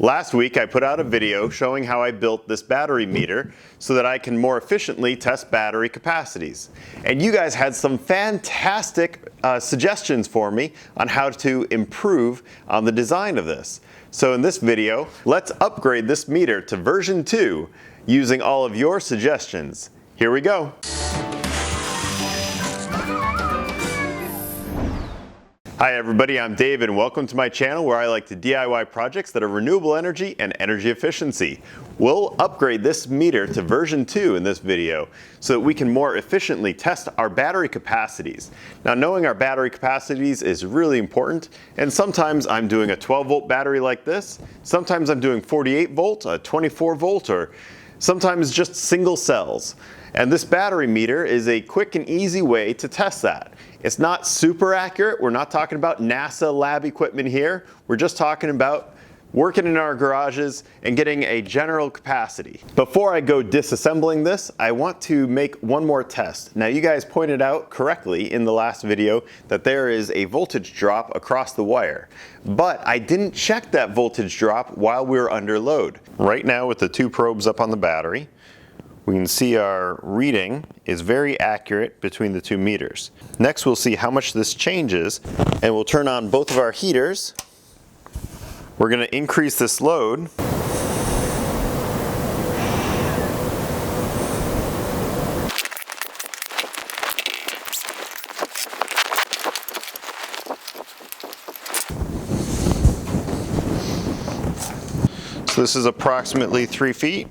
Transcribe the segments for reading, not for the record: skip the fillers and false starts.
Last week I put out a video showing how I built this battery meter so that I can more efficiently test battery capacities. And you guys had some fantastic suggestions for me on how to improve on the design of this. So in this video, let's upgrade this meter to version 2 using all of your suggestions. Here we go. Hi everybody, I'm David and welcome to my channel where I like to DIY projects that are renewable energy and energy efficiency. We'll upgrade this meter to version 2 in this video so that we can more efficiently test our battery capacities. Now, knowing our battery capacities is really important, and sometimes I'm doing a 12 volt battery like this, sometimes I'm doing 48 volt, a 24 volt, or sometimes just single cells. And this battery meter is a quick and easy way to test that. It's not super accurate. We're not talking about NASA lab equipment here. We're just talking about working in our garages and getting a general capacity. Before I go disassembling this, I want to make one more test. Now, you guys pointed out correctly in the last video that there is a voltage drop across the wire, but I didn't check that voltage drop while we were under load. Right now, with the two probes up on the battery, we can see our reading is very accurate between the two meters. Next, we'll see how much this changes, and we'll turn on both of our heaters. We're going to increase this load. So this is approximately 3 feet.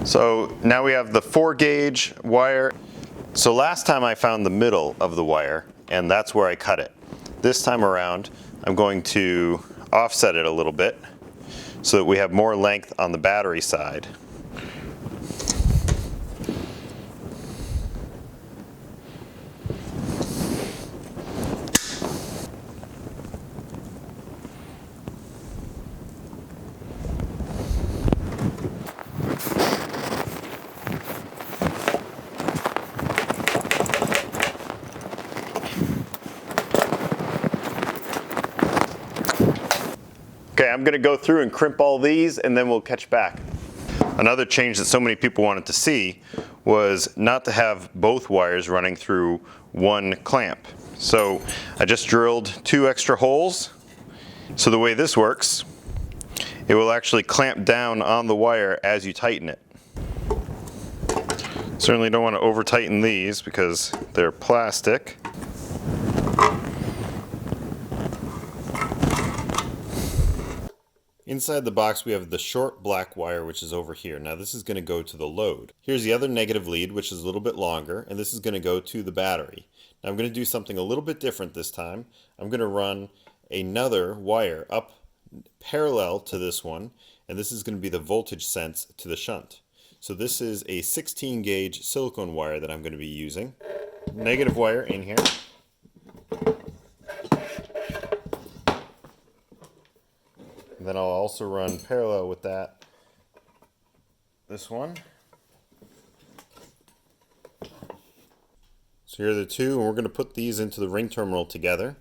So now we have the 4 gauge wire. So last time I found the middle of the wire, and that's where I cut it. This time around, I'm going to offset it a little bit so that we have more length on the battery side. Okay, I'm gonna go through and crimp all these and then we'll catch back. Another change that so many people wanted to see was not to have both wires running through one clamp. So I just drilled 2 extra holes. So the way this works, it will actually clamp down on the wire as you tighten it. Certainly don't want to over tighten these because they're plastic. Inside the box we have the short black wire, which is over here. Now this is going to go to the load. Here's the other negative lead, which is a little bit longer, and this is going to go to the battery. Now I'm going to do something a little bit different this time. I'm going to run another wire up parallel to this one, and this is going to be the voltage sense to the shunt. So this is a 16 gauge silicone wire that I'm going to be using. Negative wire in here. Then I'll also run parallel with that, this one. So here are the two, and we're going to put these into the ring terminal together.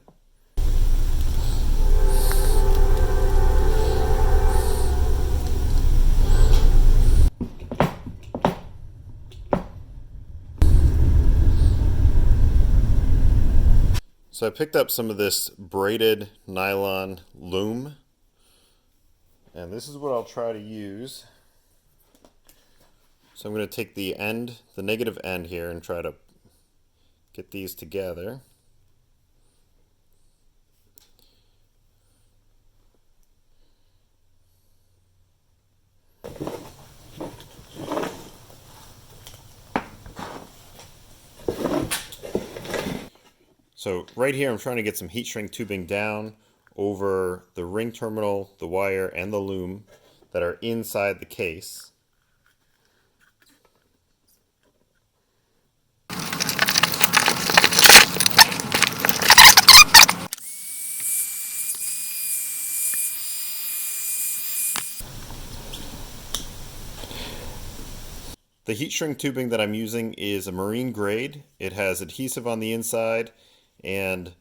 So I picked up some of this braided nylon loom. And this is what I'll try to use. So I'm going to take the end, the negative end here, and try to get these together. So right here I'm trying to get some heat shrink tubing down over the ring terminal, the wire, and the loom that are inside the case. The heat shrink tubing that I'm using is a marine grade. It has adhesive on the inside and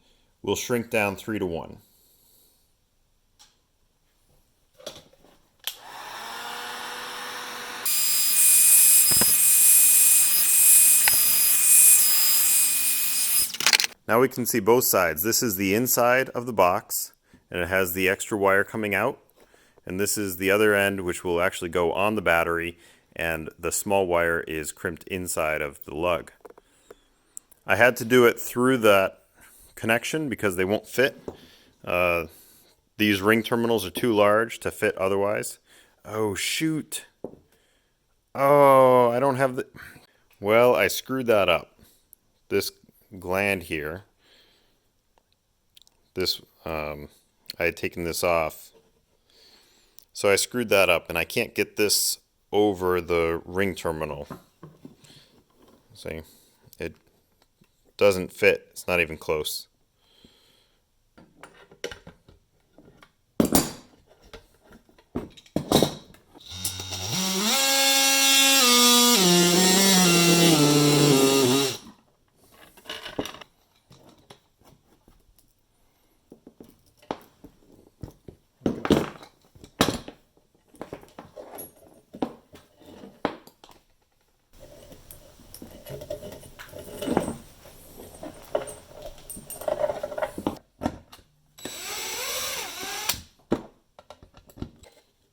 will shrink down 3 to 1. Now we can see both sides. This is the inside of the box, and it has the extra wire coming out. And this is the other end, which will actually go on the battery, and the small wire is crimped inside of the lug. I had to do it through that connection because they won't fit. These ring terminals are too large to fit otherwise. Oh, shoot. Oh, I don't have the... Well, I screwed that up. This gland here, I had taken this off, so I screwed that up, and I can't get this over the ring terminal. See, it doesn't fit. It's not even close.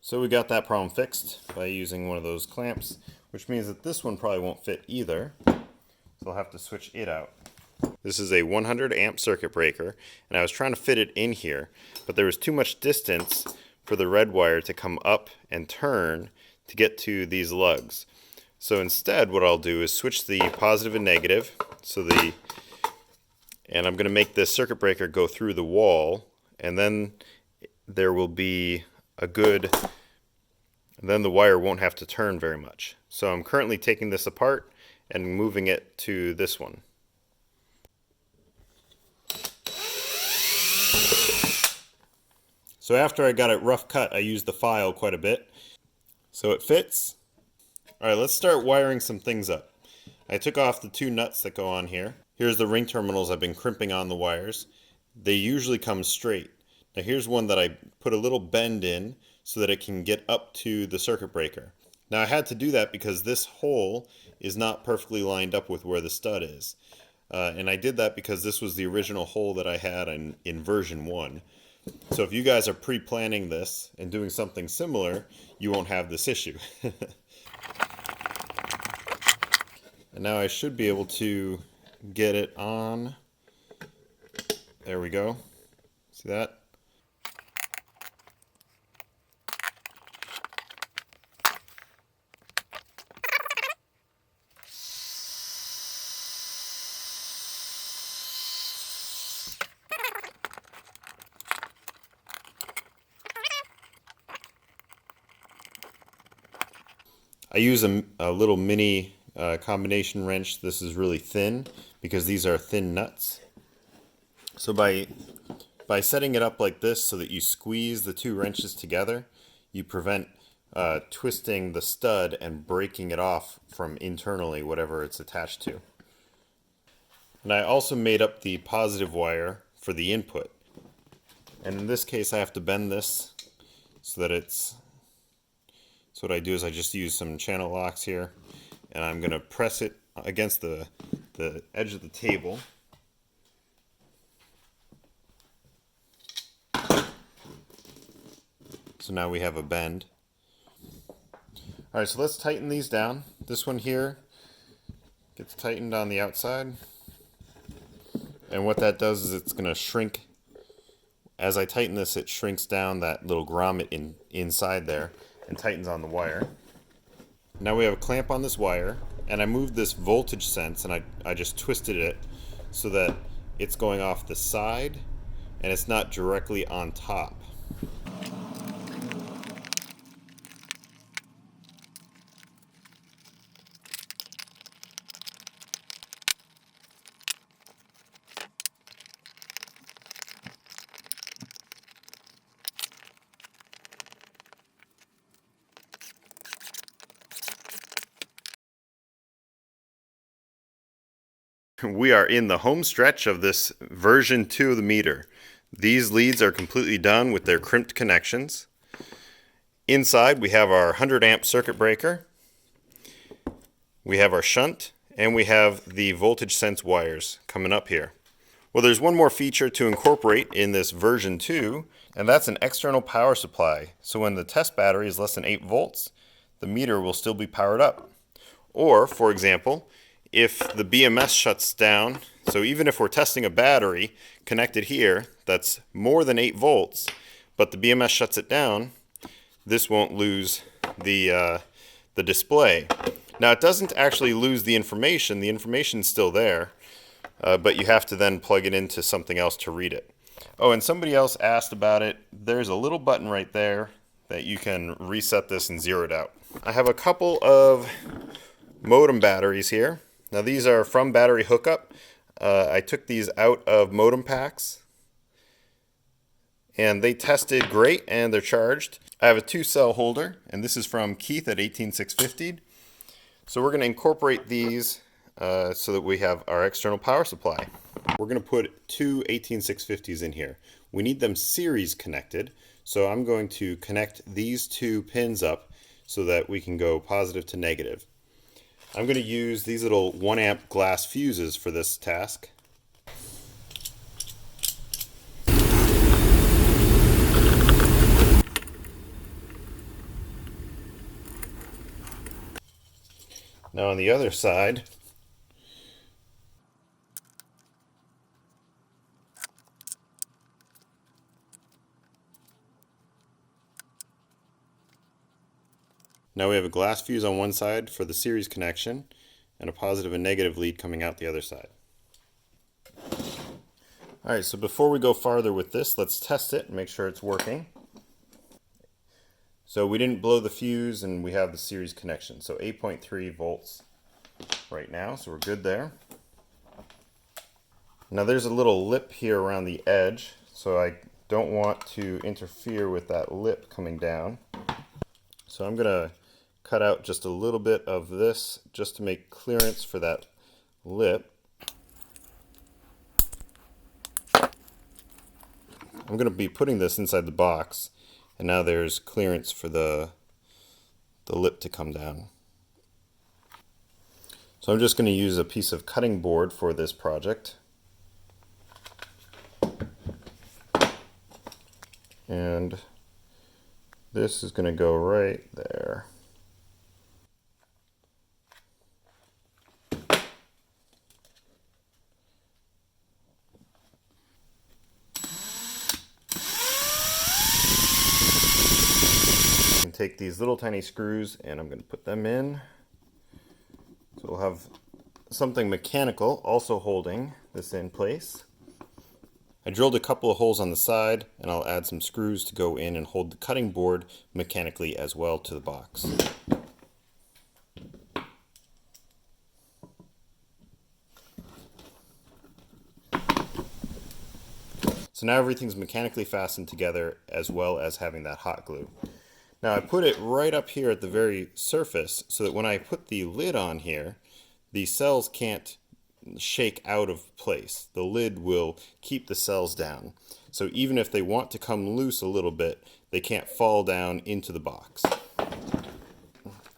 So we got that problem fixed by using one of those clamps, which means that this one probably won't fit either. So I'll have to switch it out. This is a 100 amp circuit breaker, and I was trying to fit it in here, but there was too much distance for the red wire to come up and turn to get to these lugs. So instead what I'll do is switch the positive and negative, and I'm going to make this circuit breaker go through the wall, and then there will be then the wire won't have to turn very much. So I'm currently taking this apart and moving it to this one. So after I got it rough cut, I used the file quite a bit. So it fits. Alright, let's start wiring some things up. I took off the 2 nuts that go on here. Here's the ring terminals I've been crimping on the wires. They usually come straight. Now here's one that I put a little bend in so that it can get up to the circuit breaker. Now I had to do that because this hole is not perfectly lined up with where the stud is. And I did that because this was the original hole that I had in version 1. So if you guys are pre-planning this and doing something similar, you won't have this issue. And now I should be able to get it on. There we go. See that? I use a little mini combination wrench. This is really thin because these are thin nuts. So by setting it up like this so that you squeeze the 2 wrenches together, you prevent twisting the stud and breaking it off from internally, whatever it's attached to. And I also made up the positive wire for the input. And in this case I have to bend this so that it's... So what I do is I just use some channel locks here, and I'm going to press it against the edge of the table. So now we have a bend. Alright, so let's tighten these down. This one here gets tightened on the outside, and what that does is it's going to shrink. As I tighten this, it shrinks down that little grommet inside there and tightens on the wire. Now we have a clamp on this wire, and I moved this voltage sense and I just twisted it so that it's going off the side and it's not directly on top. We are in the home stretch of this version 2 of the meter. These leads are completely done with their crimped connections. Inside we have our 100 amp circuit breaker, we have our shunt, and we have the voltage sense wires coming up here. Well, there's one more feature to incorporate in this version 2, and that's an external power supply. So when the test battery is less than 8 volts, the meter will still be powered up. Or, for example, if the BMS shuts down, so even if we're testing a battery connected here that's more than 8 volts, but the BMS shuts it down, this won't lose the display. Now, it doesn't actually lose the information's still there, but you have to then plug it into something else to read it. Oh, and somebody else asked about it. There's a little button right there that you can reset this and zero it out. I have a couple of modem batteries here. Now these are from battery hookup. I took these out of modem packs and they tested great and they're charged. I have a 2-cell holder, and this is from Keith at 18650. So we're going to incorporate these so that we have our external power supply. We're going to put two 18650s in here. We need them series connected, so I'm going to connect these two pins up so that we can go positive to negative. I'm going to use these little 1 amp glass fuses for this task. Now on the other side, now we have a glass fuse on one side for the series connection and a positive and negative lead coming out the other side. Alright, so before we go farther with this, let's test it and make sure it's working. So we didn't blow the fuse and we have the series connection. So 8.3 volts right now, so we're good there. Now there's a little lip here around the edge, so I don't want to interfere with that lip coming down. So I'm going to cut out just a little bit of this just to make clearance for that lip. I'm going to be putting this inside the box, and now there's clearance for the lip to come down. So I'm just going to use a piece of cutting board for this project. And this is going to go right there. Take these little tiny screws and I'm going to put them in. So we'll have something mechanical also holding this in place. I drilled a couple of holes on the side and I'll add some screws to go in and hold the cutting board mechanically as well to the box. So now everything's mechanically fastened together as well as having that hot glue. Now I put it right up here at the very surface so that when I put the lid on here, the cells can't shake out of place. The lid will keep the cells down. So even if they want to come loose a little bit, they can't fall down into the box.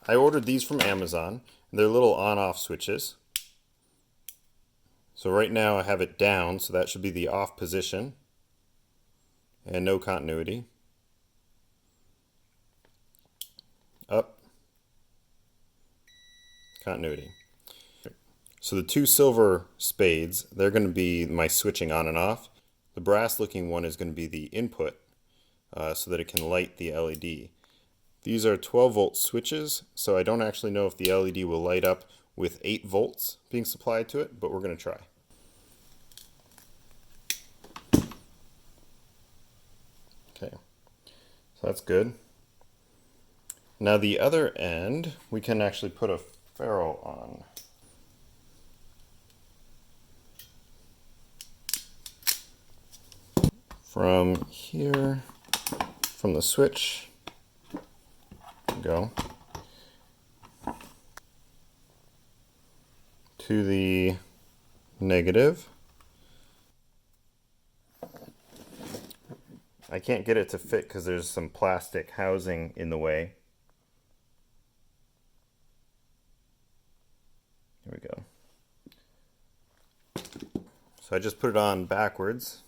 I ordered these from Amazon. They're little on-off switches. So right now I have it down, so that should be the off position and no continuity. Up, continuity. So the two silver spades, they're going to be my switching on and off. The brass looking one is going to be the input so that it can light the LED. These are 12 volt switches, so I don't actually know if the LED will light up with 8 volts being supplied to it, but we're going to try. Okay, so that's good. Now the other end, we can actually put a ferrule on. From here, from the switch, go, to the negative. I can't get it to fit because there's some plastic housing in the way. There we go. So I just put it on backwards.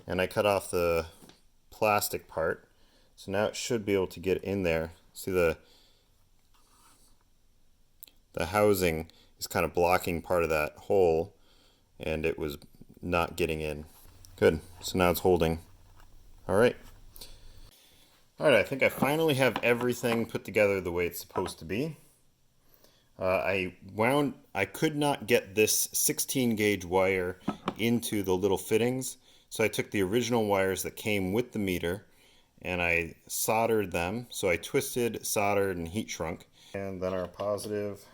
And I cut off the plastic part. So now it should be able to get in there. See the housing is kind of blocking part of that hole, and it was not getting in. Good. So now it's holding. All right. All right, I think I finally have everything put together the way it's supposed to be. I could not get this 16 gauge wire into the little fittings, so I took the original wires that came with the meter and I soldered them. So I twisted, soldered, and heat shrunk. And then our positive,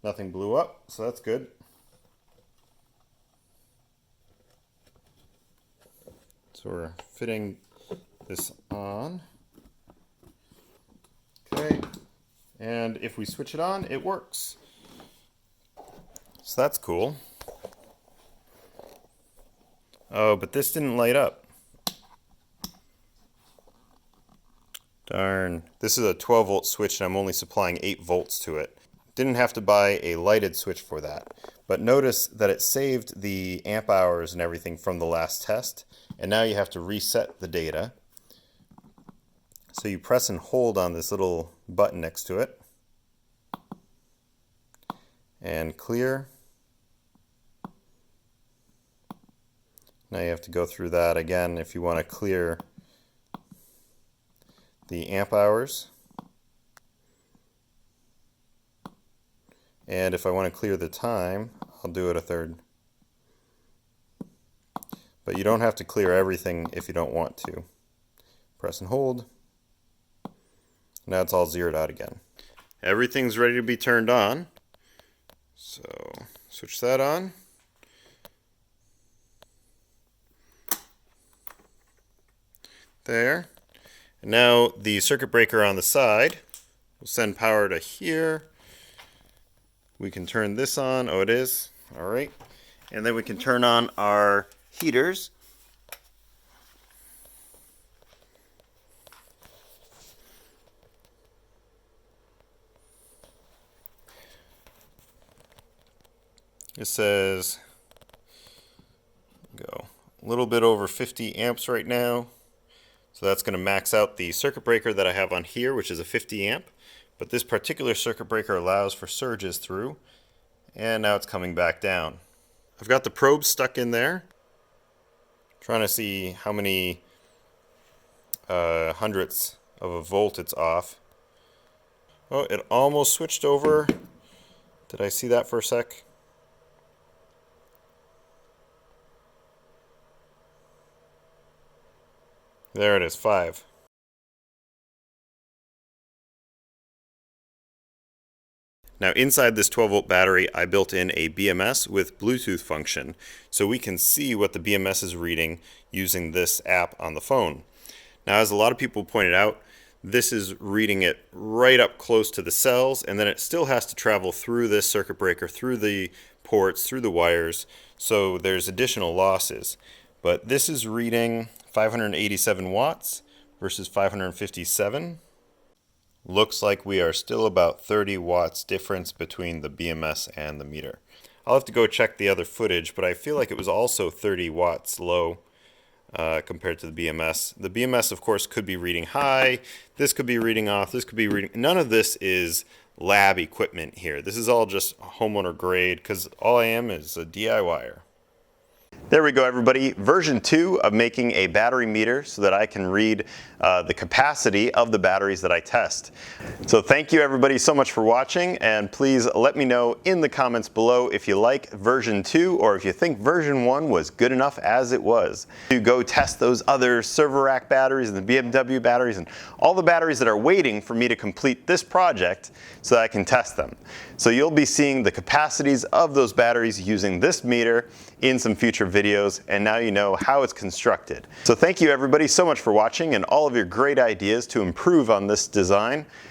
nothing blew up, so that's good. So we're fitting this on. Okay, and if we switch it on, it works. So that's cool. Oh, but this didn't light up. Darn. This is a 12 volt switch and I'm only supplying 8 volts to it. Didn't have to buy a lighted switch for that. But notice that it saved the amp hours and everything from the last test. And now you have to reset the data. So you press and hold on this little button next to it. And clear. Now you have to go through that again if you want to clear the amp hours. And if I want to clear the time, I'll do it a third. But you don't have to clear everything if you don't want to. Press and hold. Now it's all zeroed out again. Everything's ready to be turned on. So switch that on. There. And now the circuit breaker on the side will send power to here. We can turn this on. Oh, it is. All right. And then we can turn on our heaters. It says, go a little bit over 50 amps right now. So that's going to max out the circuit breaker that I have on here, which is a 50 amp. But this particular circuit breaker allows for surges through. And now it's coming back down. I've got the probe stuck in there. Trying to see how many hundredths of a volt it's off. Oh, it almost switched over. Did I see that for a sec? There it is, 5. Now inside this 12 volt battery, I built in a BMS with Bluetooth function, so we can see what the BMS is reading using this app on the phone. Now, as a lot of people pointed out, this is reading it right up close to the cells, and then it still has to travel through this circuit breaker, through the ports, through the wires, so there's additional losses. But this is reading 587 watts versus 557. Looks like we are still about 30 watts difference between the BMS and the meter. I'll have to go check the other footage, but I feel like it was also 30 watts low compared to the BMS. The BMS, of course, could be reading high. This could be reading off. This could be reading. None of this is lab equipment here. This is all just homeowner grade because all I am is a DIYer. There we go, everybody. Version 2 of making a battery meter so that I can read the capacity of the batteries that I test. So thank you everybody so much for watching, and please let me know in the comments below if you like version 2 or if you think version 1 was good enough as it was. To go test those other server rack batteries and the BMW batteries and all the batteries that are waiting for me to complete this project so that I can test them. So you'll be seeing the capacities of those batteries using this meter in some future videos, and now you know how it's constructed. So thank you everybody so much for watching and all of your great ideas to improve on this design.